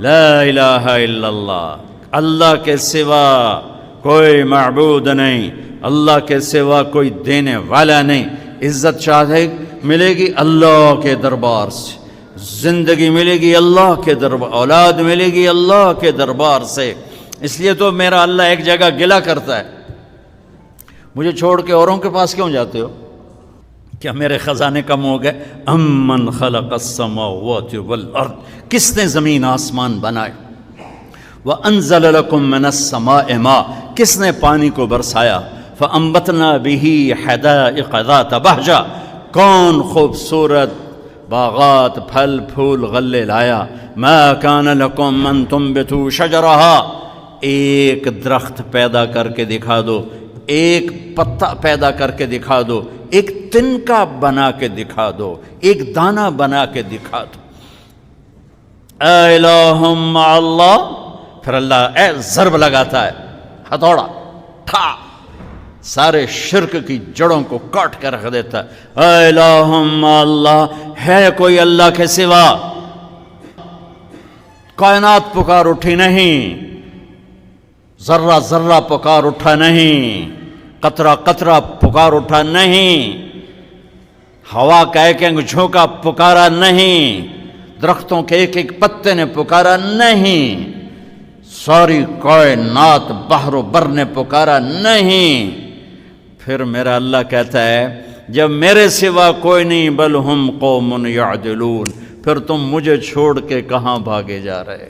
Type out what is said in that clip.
لا الہ الا اللہ، اللہ کے سوا کوئی معبود نہیں، اللہ کے سوا کوئی دینے والا نہیں۔ عزت چاہے ملے گی اللہ کے دربار سے، زندگی ملے گی اللہ کے دربار، اولاد ملے گی اللہ کے دربار سے۔ اس لیے تو میرا اللہ ایک جگہ گلہ کرتا ہے، مجھے چھوڑ کے اوروں کے پاس کیوں جاتے ہو؟ کیا میرے خزانے کم ہو گئے؟ امن خلق السماوات والارض، کس نے زمین آسمان بنائے؟ وانزل لکم من السماء ماء، کس نے پانی کو برسایا؟ فانبتنا به حدائق ذات بہجہ، کون خوبصورت باغات پھل پھول غلے لایا؟ ما کان لکم ان تنبتوا شجرها، ایک درخت پیدا کر کے دکھا دو، ایک پتا پیدا کر کے دکھا دو، ایک تنکا بنا کے دکھا دو، ایک دانہ بنا کے دکھا دو۔ اے الہ مع اللہ، پھر اللہ اے ضرب لگاتا ہے، ہتھوڑا ٹھا، سارے شرک کی جڑوں کو کاٹ کے رکھ دیتا ہے۔ اے الہ مع اللہ، ہے کوئی اللہ کے سوا؟ کائنات پکار اٹھی نہیں، ذرہ ذرہ پکار اٹھا نہیں، قطرہ قطرہ پکار اٹھا نہیں، ہوا کا ایک ایک جھونکا پکارا نہیں، درختوں کے ایک ایک پتے نے پکارا نہیں، ساری کائنات بحر و بر نے پکارا نہیں۔ پھر میرا اللہ کہتا ہے جب میرے سوا کوئی نہیں، بل ہم قوم یعدلون، پھر تم مجھے چھوڑ کے کہاں بھاگے جا رہے؟